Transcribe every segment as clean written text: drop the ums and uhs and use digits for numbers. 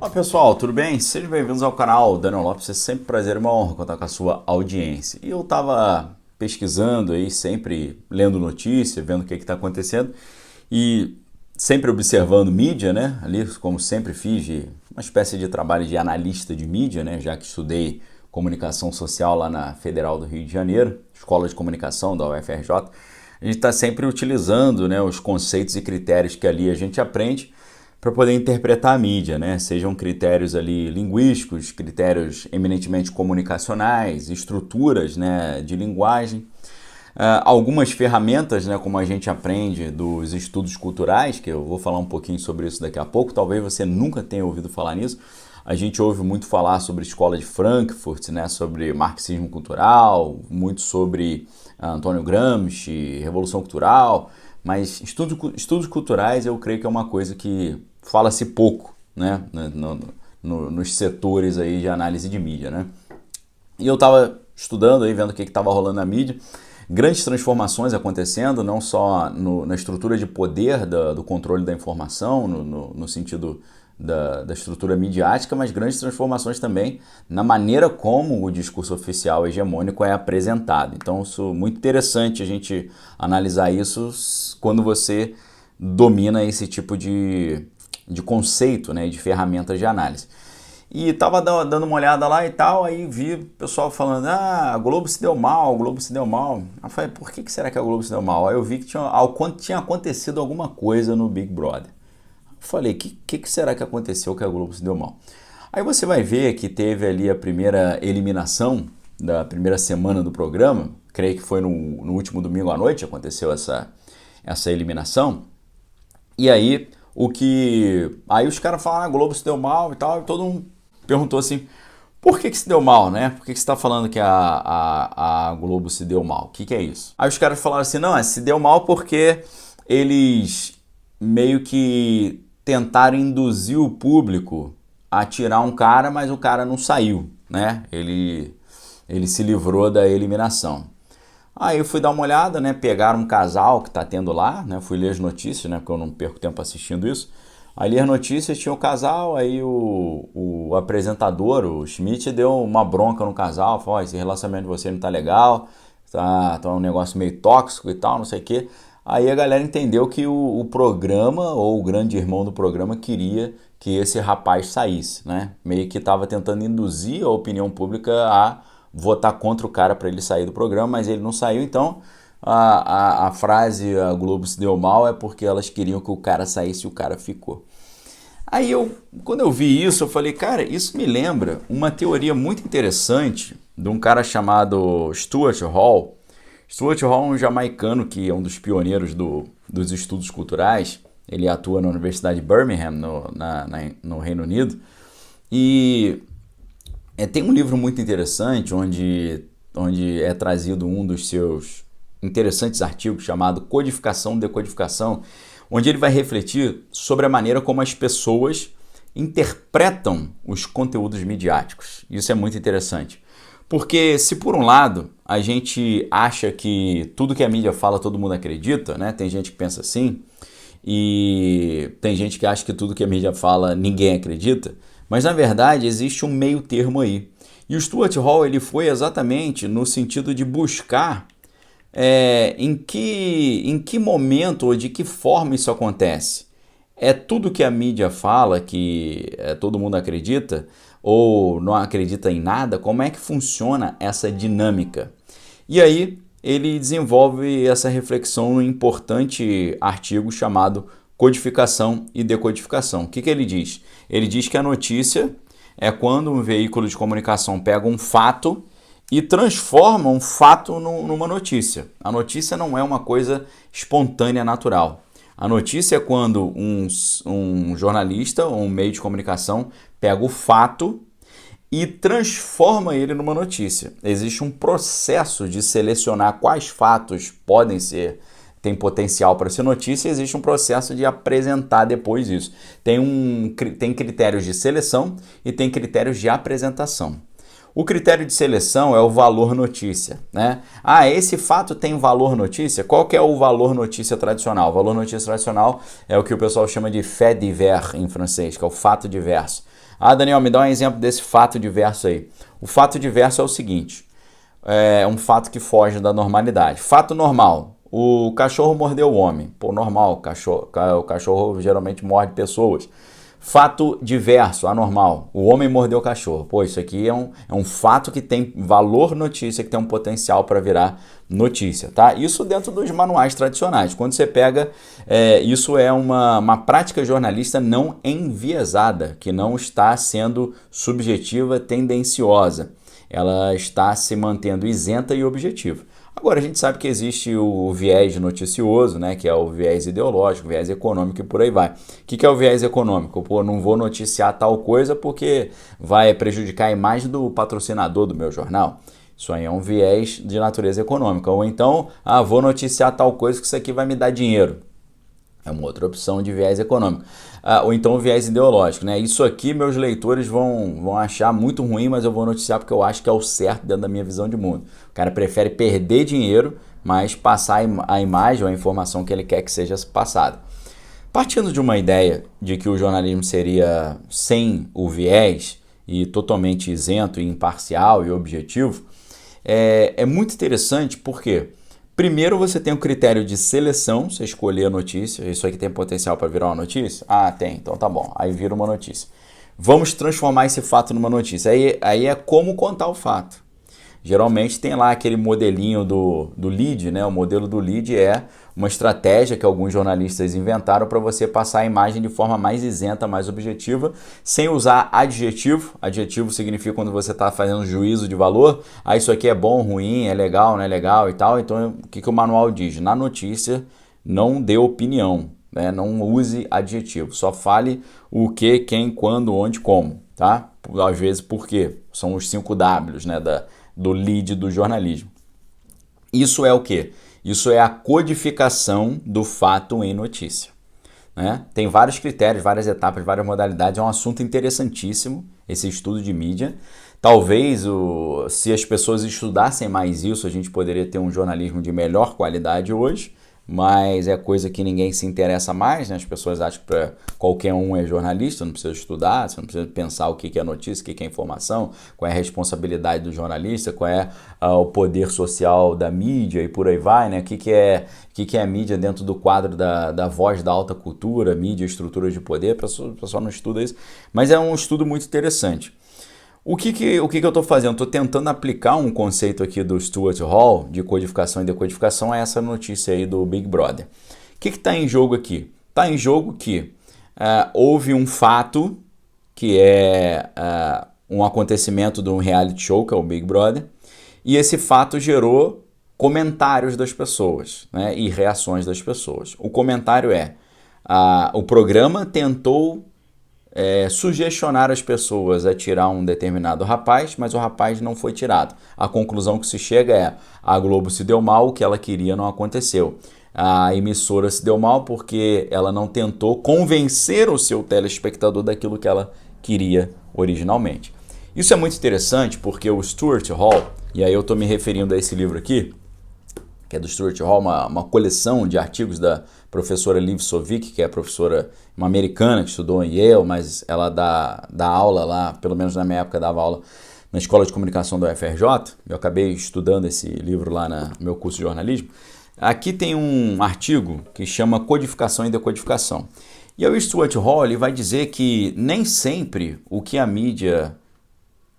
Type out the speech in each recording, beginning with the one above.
Olá pessoal, tudo bem? Sejam bem-vindos ao canal Daniel Lopes, é sempre um prazer e uma honra contar com a sua audiência. E eu estava pesquisando aí, sempre lendo notícia, vendo o que está acontecendo e sempre observando mídia, né? Ali, como sempre fiz, uma espécie de trabalho de analista de mídia, né? Já que estudei comunicação social lá na Federal do Rio de Janeiro, Escola de Comunicação da UFRJ. A gente está sempre utilizando, né, os conceitos e critérios que ali a gente aprende para poder interpretar a mídia, né? Sejam critérios ali linguísticos, critérios eminentemente comunicacionais, estruturas, né, de linguagem. Algumas ferramentas, né, como a gente aprende dos estudos culturais, que eu vou falar um pouquinho sobre isso daqui a pouco, talvez você nunca tenha ouvido falar nisso. A gente ouve muito falar sobre a Escola de Frankfurt, né, sobre marxismo cultural, muito sobre Antônio Gramsci, Revolução Cultural, mas estudos culturais eu creio que é uma coisa que fala-se pouco, né, nos setores aí de análise de mídia, né? E eu estava estudando aí, vendo o que estava rolando na mídia, grandes transformações acontecendo, não só na estrutura de poder do controle da informação, no sentido da estrutura midiática, mas grandes transformações também na maneira como o discurso oficial hegemônico é apresentado. Então, isso é muito interessante a gente analisar isso quando você domina esse tipo de conceito, né, de ferramentas de análise. E estava dando uma olhada lá e tal, aí vi o pessoal falando, a Globo se deu mal, a Globo se deu mal. Eu falei, por que será que a Globo se deu mal? Aí eu vi que tinha acontecido alguma coisa no Big Brother. Eu falei, o que será que aconteceu que a Globo se deu mal? Aí você vai ver que teve ali a primeira eliminação da primeira semana do programa, creio que foi no último domingo à noite, aconteceu essa eliminação. E aí, aí os caras falaram, a Globo se deu mal e tal, e todo mundo perguntou assim, por que se deu mal, né? Por que você está falando que a Globo se deu mal? O que é isso? Aí os caras falaram assim, não, se deu mal porque eles meio que tentaram induzir o público a tirar um cara, mas o cara não saiu, né? Ele se livrou da eliminação. Aí eu fui dar uma olhada, né? Pegaram um casal que tá tendo lá, né? Fui ler as notícias, né? Porque eu não perco tempo assistindo isso. Aí li as notícias, tinha o casal, aí o apresentador, o Schmidt, deu uma bronca no casal, falou, esse relacionamento de você não tá legal, tá um negócio meio tóxico e tal, não sei o quê. Aí a galera entendeu que o programa, ou o grande irmão do programa, queria que esse rapaz saísse, né? Meio que estava tentando induzir a opinião pública a votar contra o cara para ele sair do programa, mas ele não saiu, então a frase a Globo se deu mal é porque elas queriam que o cara saísse e o cara ficou. Aí quando eu vi isso, eu falei, cara, isso me lembra uma teoria muito interessante de um cara chamado Stuart Hall. Stuart Hall é um jamaicano que é um dos pioneiros dos estudos culturais. Ele atua na Universidade de Birmingham, no Reino Unido. E tem um livro muito interessante onde é trazido um dos seus interessantes artigos chamado Codificação e Decodificação, onde ele vai refletir sobre a maneira como as pessoas interpretam os conteúdos midiáticos. Isso é muito interessante. Porque se por um lado a gente acha que tudo que a mídia fala todo mundo acredita, né? Tem gente que pensa assim, e tem gente que acha que tudo que a mídia fala ninguém acredita, mas na verdade existe um meio termo aí. E o Stuart Hall ele foi exatamente no sentido de buscar em que momento ou de que forma isso acontece. É tudo que a mídia fala que todo mundo acredita ou não acredita em nada? Como é que funciona essa dinâmica? E aí ele desenvolve essa reflexão num importante artigo chamado Codificação e Decodificação. O que ele diz? Ele diz que a notícia é quando um veículo de comunicação pega um fato e transforma um fato numa notícia. A notícia não é uma coisa espontânea, natural. A notícia é quando um jornalista ou um meio de comunicação pega o fato e transforma ele numa notícia. Existe um processo de selecionar quais fatos têm potencial para ser notícia, e existe um processo de apresentar depois isso. Tem critérios de seleção e tem critérios de apresentação. O critério de seleção é o valor notícia, né? Esse fato tem valor notícia? Qual que é o valor notícia tradicional? O valor notícia tradicional é o que o pessoal chama de fait divers em francês, que é o fato diverso. Ah, Daniel, me dá um exemplo desse fato diverso aí. O fato diverso é o seguinte, é um fato que foge da normalidade. Fato normal, o cachorro mordeu o homem. Pô, normal, o cachorro geralmente morde pessoas. Fato diverso, anormal, o homem mordeu o cachorro. Pô, isso aqui é um fato que tem valor notícia, que tem um potencial para virar notícia, tá? Isso dentro dos manuais tradicionais. Quando você pega, isso é uma prática jornalista não enviesada, que não está sendo subjetiva, tendenciosa. Ela está se mantendo isenta e objetiva. Agora, a gente sabe que existe o viés noticioso, né, que é o viés ideológico, o viés econômico e por aí vai. O que é o viés econômico? Pô, não vou noticiar tal coisa porque vai prejudicar a imagem do patrocinador do meu jornal. Isso aí é um viés de natureza econômica. Ou então, vou noticiar tal coisa que isso aqui vai me dar dinheiro. É uma outra opção de viés econômico. Ou então o viés ideológico, né? Isso aqui meus leitores vão achar muito ruim, mas eu vou noticiar porque eu acho que é o certo dentro da minha visão de mundo. O cara prefere perder dinheiro, mas passar a imagem ou a informação que ele quer que seja passada. Partindo de uma ideia de que o jornalismo seria sem o viés e totalmente isento, e imparcial e objetivo, é muito interessante porque... Primeiro você tem o critério de seleção, você escolher a notícia, isso aqui tem potencial para virar uma notícia? Ah, tem, então tá bom, aí vira uma notícia. Vamos transformar esse fato numa notícia, aí é como contar o fato. Geralmente tem lá aquele modelinho do lead, né? O modelo do lead é uma estratégia que alguns jornalistas inventaram para você passar a imagem de forma mais isenta, mais objetiva, sem usar adjetivo. Adjetivo significa quando você está fazendo juízo de valor. Isso aqui é bom, ruim, é legal, não é legal e tal. Então, o que o manual diz? Na notícia, não dê opinião, né? Não use adjetivo. Só fale o que, quem, quando, onde, como, tá? Às vezes, por quê? São os 5 Ws, né? Do lead do jornalismo. Isso é o quê? Isso é a codificação do fato em notícia, né? Tem vários critérios, várias etapas, várias modalidades. É um assunto interessantíssimo, esse estudo de mídia. Talvez, se as pessoas estudassem mais isso, a gente poderia ter um jornalismo de melhor qualidade hoje, mas é coisa que ninguém se interessa mais, né? As pessoas acham que para qualquer um é jornalista, não precisa estudar, você não precisa pensar o que é notícia, o que é informação, qual é a responsabilidade do jornalista, qual é o poder social da mídia e por aí vai, né? O que é a mídia dentro do quadro da voz da alta cultura, mídia, estruturas de poder, o pessoal não estuda isso, mas é um estudo muito interessante. O que eu estou fazendo? Estou tentando aplicar um conceito aqui do Stuart Hall de codificação e decodificação a essa notícia aí do Big Brother. O que está em jogo aqui? Está em jogo que houve um fato que é um acontecimento de um reality show, que é o Big Brother, e esse fato gerou comentários das pessoas, né, e reações das pessoas. O comentário o programa tentou sugestionar as pessoas a tirar um determinado rapaz, mas o rapaz não foi tirado. A conclusão que se chega é: a Globo se deu mal, o que ela queria não aconteceu. A emissora se deu mal porque ela não tentou convencer o seu telespectador daquilo que ela queria originalmente. Isso é muito interessante porque o Stuart Hall, e aí eu estou me referindo a esse livro aqui, que é do Stuart Hall, uma coleção de artigos da professora Liv Sovic, que é professora, uma americana que estudou em Yale, mas ela dá aula lá, pelo menos na minha época dava aula na Escola de Comunicação da UFRJ. Eu acabei estudando esse livro lá no meu curso de jornalismo. Aqui tem um artigo que chama Codificação e Decodificação. E aí o Stuart Hall ele vai dizer que nem sempre o que a mídia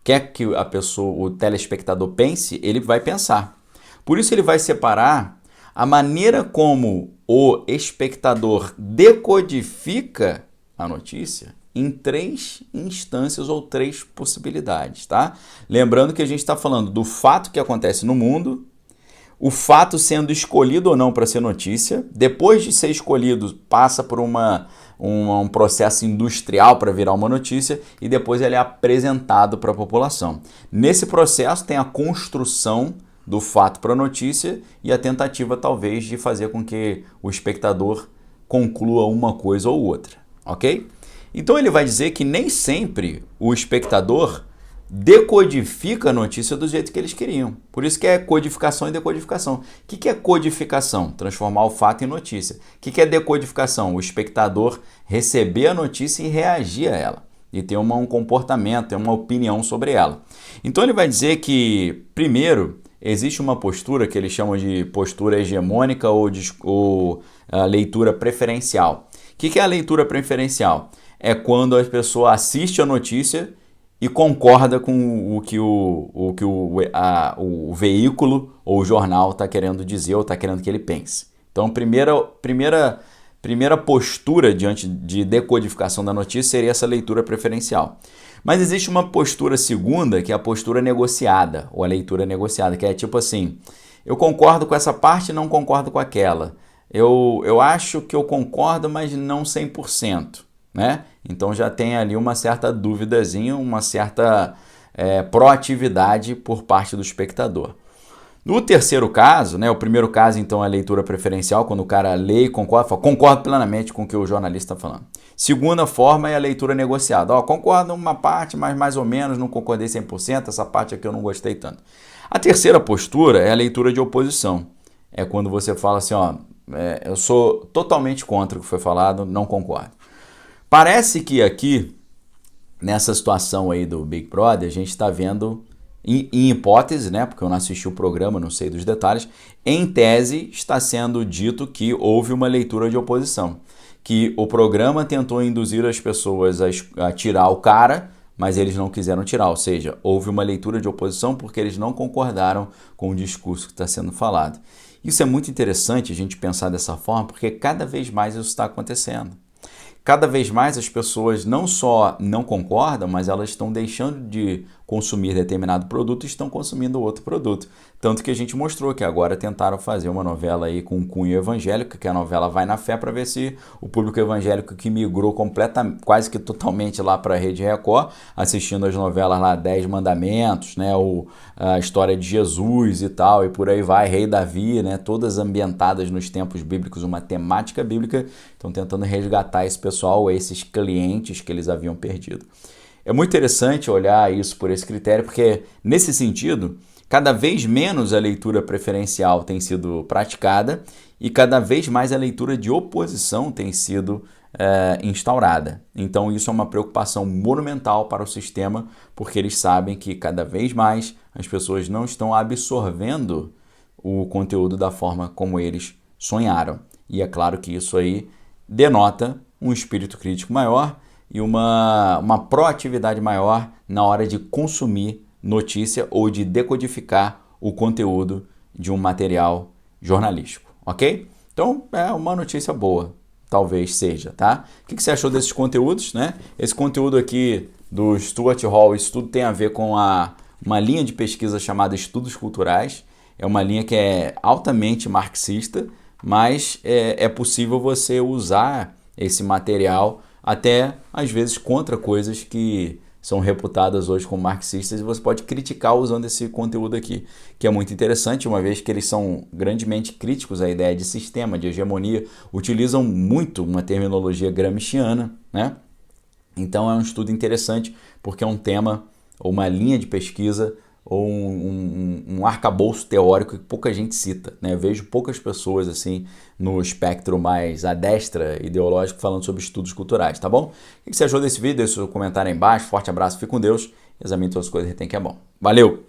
quer que a pessoa, o telespectador pense, ele vai pensar. Por isso ele vai separar a maneira como o espectador decodifica a notícia em 3 instâncias ou 3 possibilidades, tá? Lembrando que a gente está falando do fato que acontece no mundo, o fato sendo escolhido ou não para ser notícia, depois de ser escolhido passa por um processo industrial para virar uma notícia e depois ele é apresentado para a população. Nesse processo tem a construção do fato para a notícia e a tentativa talvez de fazer com que o espectador conclua uma coisa ou outra, ok? Então ele vai dizer que nem sempre o espectador decodifica a notícia do jeito que eles queriam. Por isso que é codificação e decodificação. O que é codificação? Transformar o fato em notícia. O que é decodificação? O espectador receber a notícia e reagir a ela. e ter um comportamento, ter uma opinião sobre ela. Então ele vai dizer que, primeiro, existe uma postura que eles chamam de postura hegemônica ou a leitura preferencial. O que é a leitura preferencial? É quando a pessoa assiste a notícia e concorda com o que o veículo ou o jornal está querendo dizer ou está querendo que ele pense. Então, primeira postura diante de decodificação da notícia seria essa leitura preferencial. Mas existe uma postura segunda, que é a postura negociada, ou a leitura negociada, que é tipo assim, eu concordo com essa parte e não concordo com aquela. Eu acho que eu concordo, mas não 100%. Né? Então já tem ali uma certa duvidazinha, uma certa proatividade por parte do espectador. No terceiro caso, né, o primeiro caso então é a leitura preferencial, quando o cara lê e concorda, fala, concordo plenamente com o que o jornalista está falando. Segunda forma é a leitura negociada. Concordo uma parte, mas mais ou menos, não concordei 100%, essa parte aqui eu não gostei tanto. A terceira postura é a leitura de oposição. É quando você fala assim, eu sou totalmente contra o que foi falado, não concordo. Parece que aqui, nessa situação aí do Big Brother, a gente está vendo, em hipótese, né, porque eu não assisti o programa, não sei dos detalhes, em tese está sendo dito que houve uma leitura de oposição, que o programa tentou induzir as pessoas a tirar o cara, mas eles não quiseram tirar, ou seja, houve uma leitura de oposição porque eles não concordaram com o discurso que está sendo falado. Isso é muito interessante a gente pensar dessa forma, porque cada vez mais isso está acontecendo. Cada vez mais as pessoas não só não concordam, mas elas estão deixando de consumir determinado produto e estão consumindo outro produto. Tanto que a gente mostrou que agora tentaram fazer uma novela aí com cunho evangélico, que a novela Vai na Fé, para ver se o público evangélico que migrou quase que totalmente lá para a Rede Record, assistindo as novelas lá 10 Mandamentos, né, ou a história de Jesus e tal, e por aí vai, Rei Davi, né, todas ambientadas nos tempos bíblicos, uma temática bíblica, estão tentando resgatar esse pessoal, esses clientes que eles haviam perdido. É muito interessante olhar isso por esse critério, porque nesse sentido, cada vez menos a leitura preferencial tem sido praticada e cada vez mais a leitura de oposição tem sido instaurada. Então isso é uma preocupação monumental para o sistema, porque eles sabem que cada vez mais as pessoas não estão absorvendo o conteúdo da forma como eles sonharam. E é claro que isso aí denota um espírito crítico maior e uma proatividade maior na hora de consumir notícia ou de decodificar o conteúdo de um material jornalístico, ok? Então, é uma notícia boa, talvez seja, tá? O que você achou desses conteúdos, né? Esse conteúdo aqui do Stuart Hall, isso tudo tem a ver com uma linha de pesquisa chamada Estudos Culturais. É uma linha que é altamente marxista, mas é possível você usar esse material até, às vezes, contra coisas que são reputadas hoje como marxistas, e você pode criticar usando esse conteúdo aqui, que é muito interessante, uma vez que eles são grandemente críticos à ideia de sistema, de hegemonia, utilizam muito uma terminologia gramsciana, né? Então é um estudo interessante, porque é um tema, ou uma linha de pesquisa, ou um arcabouço teórico que pouca gente cita, né? Eu vejo poucas pessoas assim no espectro mais à destra ideológico falando sobre estudos culturais, tá bom? O que você achou desse vídeo? Deixa seu comentário aí embaixo, forte abraço, fique com Deus, examine todas as coisas que tem que é bom. Valeu!